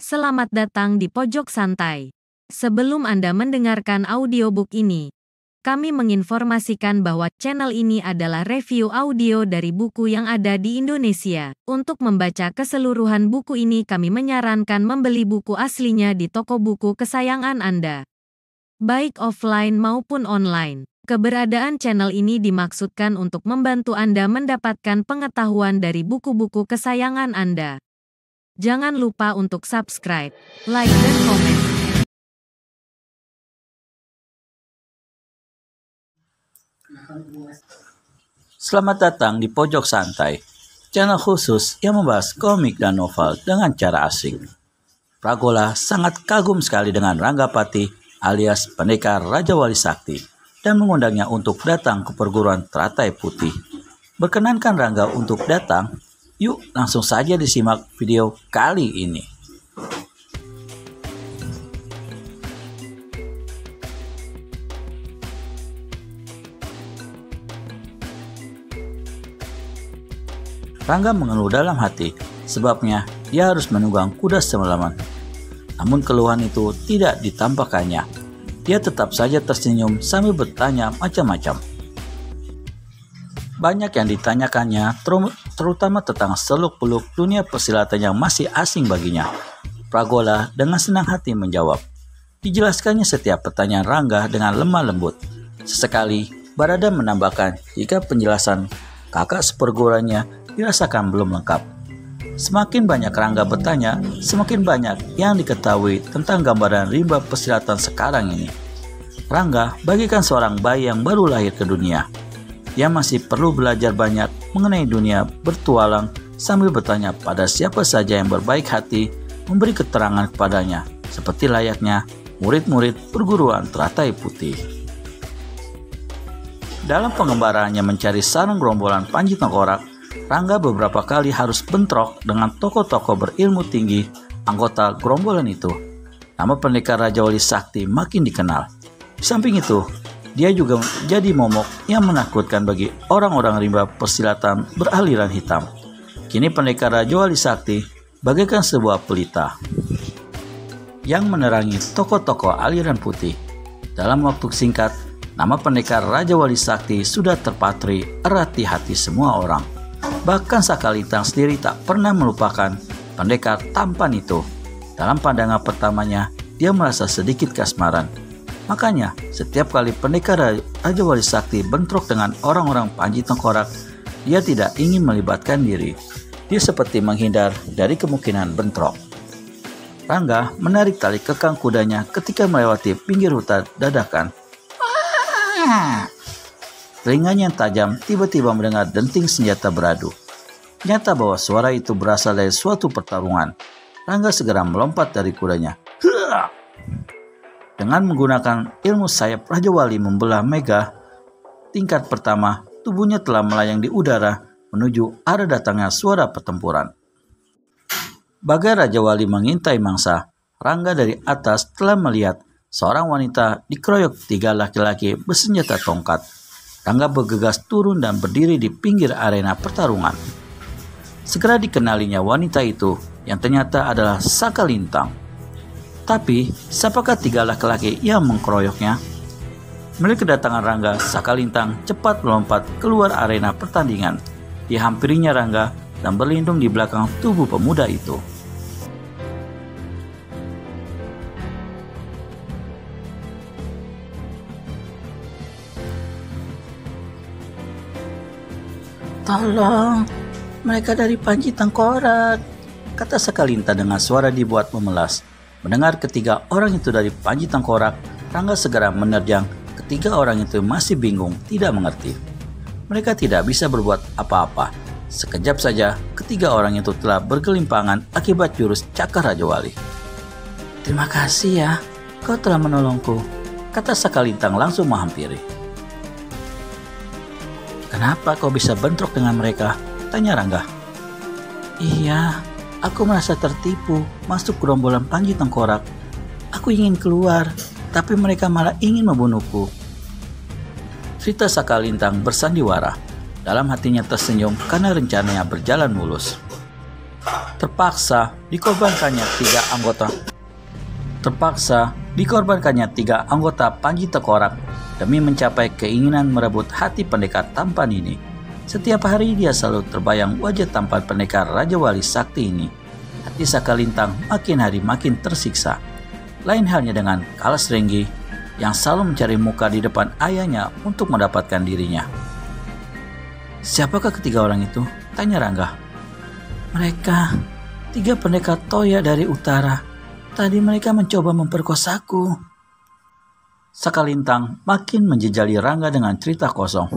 Selamat datang di Pojok Santai. Sebelum Anda mendengarkan audiobook ini, kami menginformasikan bahwa channel ini adalah review audio dari buku yang ada di Indonesia. Untuk membaca keseluruhan buku ini, kami menyarankan membeli buku aslinya di toko buku kesayangan Anda, baik offline maupun online. Keberadaan channel ini dimaksudkan untuk membantu Anda mendapatkan pengetahuan dari buku-buku kesayangan Anda. Jangan lupa untuk subscribe, like, dan komen. Selamat datang di Pojok Santai, channel khusus yang membahas komik dan novel dengan cara asing. Pragola sangat kagum sekali dengan Ranggapati alias pendekar Raja Wali Sakti dan mengundangnya untuk datang ke perguruan Teratai Putih. Berkenankan Rangga untuk datang? Yuk langsung saja disimak video kali ini. Rangga mengeluh dalam hati, sebabnya dia harus menunggang kuda semalaman. Namun keluhan itu tidak ditampakkannya. Dia tetap saja tersenyum sambil bertanya macam-macam. Banyak yang ditanyakannya, terutama tentang seluk-beluk dunia persilatan yang masih asing baginya. Pragola dengan senang hati menjawab. Dijelaskannya setiap pertanyaan Rangga dengan lemah lembut. Sesekali, Barada menambahkan jika penjelasan kakak seperguruannya dirasakan belum lengkap. Semakin banyak Rangga bertanya, semakin banyak yang diketahui tentang gambaran rimba persilatan sekarang ini. Rangga bagikan seorang bayi yang baru lahir ke dunia. Dia masih perlu belajar banyak mengenai dunia bertualang sambil bertanya pada siapa saja yang berbaik hati memberi keterangan kepadanya, seperti layaknya murid-murid perguruan Teratai Putih. Dalam pengembaraannya mencari sarang gerombolan Panji Tengkorak, Rangga beberapa kali harus bentrok dengan tokoh-tokoh berilmu tinggi anggota gerombolan itu. Nama pendekar Raja Wali Sakti makin dikenal. Di samping itu, dia juga jadi momok yang menakutkan bagi orang-orang rimba persilatan beraliran hitam. Kini pendekar Raja Wali Sakti bagaikan sebuah pelita yang menerangi tokoh-tokoh aliran putih. Dalam waktu singkat, nama pendekar Raja Wali Sakti sudah terpatri erat di hati semua orang. Bahkan Sakalintang sendiri tak pernah melupakan pendekar tampan itu. Dalam pandangan pertamanya, dia merasa sedikit kasmaran. Makanya, setiap kali pendekar Raja Wali Sakti bentrok dengan orang-orang Panji Tengkorak, dia tidak ingin melibatkan diri. Dia seperti menghindar dari kemungkinan bentrok. Rangga menarik tali kekang kudanya ketika melewati pinggir hutan dadakan. Telinganya yang tajam tiba-tiba mendengar denting senjata beradu. Nyata bahwa suara itu berasal dari suatu pertarungan. Rangga segera melompat dari kudanya. Dengan menggunakan ilmu sayap Raja Wali membelah Mega tingkat pertama, tubuhnya telah melayang di udara menuju arah datangnya suara pertempuran. Bagai Raja Wali mengintai mangsa, Rangga dari atas telah melihat seorang wanita dikeroyok 3 laki-laki bersenjata tongkat. Rangga bergegas turun dan berdiri di pinggir arena pertarungan. Segera dikenalinya wanita itu yang ternyata adalah Sakalintang. Tapi, siapakah 3 laki-laki yang mengkeroyoknya? Melihat kedatangan Rangga, Sakalintang cepat melompat keluar arena pertandingan. Dihampirinya Rangga dan berlindung di belakang tubuh pemuda itu. "Tolong, mereka dari Panji Tengkorak," kata Sakalintang dengan suara dibuat memelas. Mendengar ketiga orang itu dari Panji Tengkorak, Rangga segera menerjang. Ketiga orang itu masih bingung, tidak mengerti. Mereka tidak bisa berbuat apa-apa. Sekejap saja, ketiga orang itu telah bergelimpangan akibat jurus cakar Raja Wali. "Terima kasih ya, kau telah menolongku," kata Sakalintang langsung menghampiri. "Kenapa kau bisa bentrok dengan mereka?" tanya Rangga. "Iya, aku merasa tertipu masuk gerombolan Panji Tengkorak. Aku ingin keluar, tapi mereka malah ingin membunuhku." Cerita Sakalintang bersandiwara. Dalam hatinya tersenyum karena rencananya berjalan mulus. Terpaksa dikorbankannya tiga anggota Panji Tengkorak demi mencapai keinginan merebut hati pendekar tampan ini. Setiap hari dia selalu terbayang wajah tampan pendekar Raja Wali Sakti ini. Hati Sakalintang makin hari makin tersiksa. Lain halnya dengan Kalas Renggi yang selalu mencari muka di depan ayahnya untuk mendapatkan dirinya. "Siapakah ketiga orang itu?" tanya Rangga. "Mereka 3 pendekar Toya dari utara. Tadi mereka mencoba memperkosaku." Sakalintang makin menjejali Rangga dengan cerita kosong.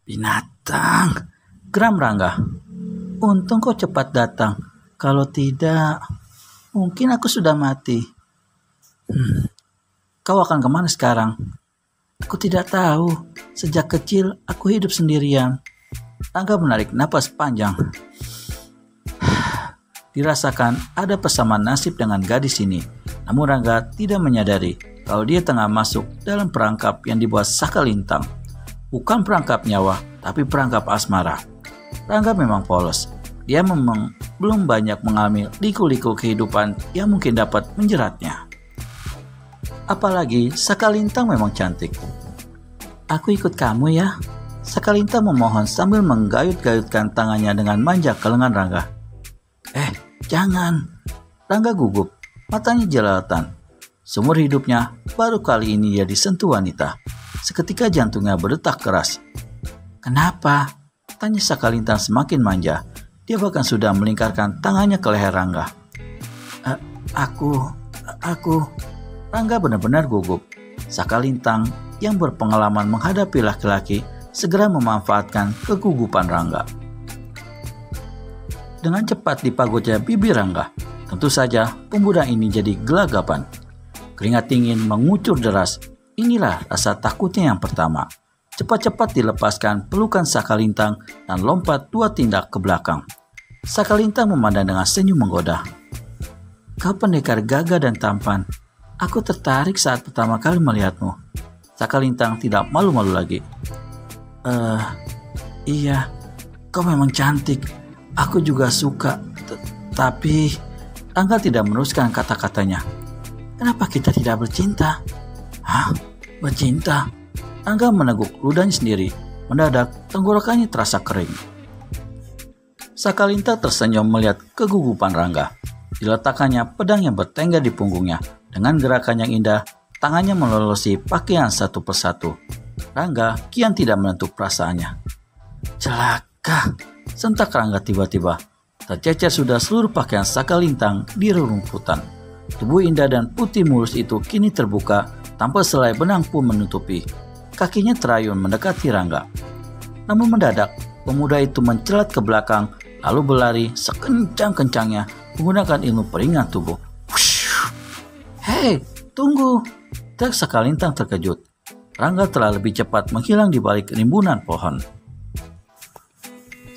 "Binatang," geram Rangga. "Untung kau cepat datang. Kalau tidak, mungkin aku sudah mati." "Kau akan kemana sekarang?" "Aku tidak tahu. Sejak kecil aku hidup sendirian." Rangga menarik napas panjang. Dirasakan ada persamaan nasib dengan gadis ini. Namun Rangga tidak menyadari kalau dia tengah masuk dalam perangkap yang dibuat Sakalintang. Bukan perangkap nyawa, tapi perangkap asmara. Rangga memang polos. Dia memang belum banyak mengalami liku-liku kehidupan yang mungkin dapat menjeratnya. Apalagi Sakalintang memang cantik. "Aku ikut kamu ya." Sakalintang memohon sambil menggayut-gayutkan tangannya dengan manja ke lengan Rangga. Jangan." Rangga gugup, matanya jelalatan. Seumur hidupnya, baru kali ini dia disentuh wanita. Seketika jantungnya berdetak keras. "Kenapa?" tanya Sakalintang semakin manja. Dia bahkan sudah melingkarkan tangannya ke leher Rangga. Aku... Rangga benar-benar gugup. Sakalintang yang berpengalaman menghadapi laki-laki segera memanfaatkan kegugupan Rangga. Dengan cepat dipagotnya bibir Rangga. Tentu saja pemuda ini jadi gelagapan. Keringat dingin mengucur deras. Inilah rasa takutnya yang pertama. Cepat-cepat dilepaskan pelukan Sakalintang dan lompat 2 tindak ke belakang. Sakalintang memandang dengan senyum menggoda. "Kau pendekar gagah dan tampan. Aku tertarik saat pertama kali melihatmu." Sakalintang tidak malu-malu lagi. Iya, kau memang cantik. Aku juga suka, tapi..." Rangga tidak meneruskan kata-katanya. "Kenapa kita tidak bercinta?" "Hah? Bercinta?" Rangga meneguk ludahnya sendiri. Mendadak tenggorokannya terasa kering. Sakalintang tersenyum melihat kegugupan Rangga. Diletakkannya pedang yang bertengger di punggungnya. Dengan gerakan yang indah, tangannya melolosi pakaian satu persatu. Rangga kian tidak menentu perasaannya. "Celaka!" sentak Rangga tiba-tiba. Tercecer sudah seluruh pakaian Sakalintang di rerumputan. Tubuh indah dan putih mulus itu kini terbuka, tanpa selai benang pun menutupi. Kakinya terayun mendekati Rangga. Namun mendadak, pemuda itu mencelat ke belakang, lalu berlari sekencang-kencangnya menggunakan ilmu peringan tubuh. "Hei, tunggu!" teriak Sakalintang terkejut. Rangga telah lebih cepat menghilang di balik rimbunan pohon.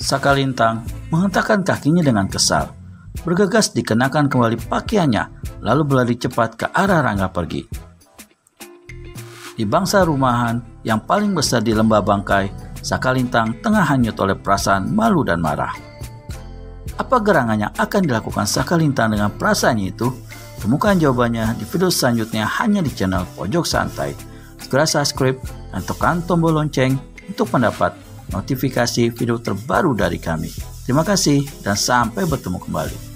Sakalintang menghentakkan kakinya dengan kesal. Bergegas dikenakan kembali pakaiannya, lalu berlari cepat ke arah Rangga pergi. Di bangsa rumahan yang paling besar di lembah Bangkai, Sakalintang tengah hanyut oleh perasaan malu dan marah. Apa gerangan yang akan dilakukan Sakalintang dengan perasaannya itu? Temukan jawabannya di video selanjutnya hanya di channel Pojok Santai. Segera subscribe dan tekan tombol lonceng untuk mendapat notifikasi video terbaru dari kami. Terima kasih dan sampai bertemu kembali.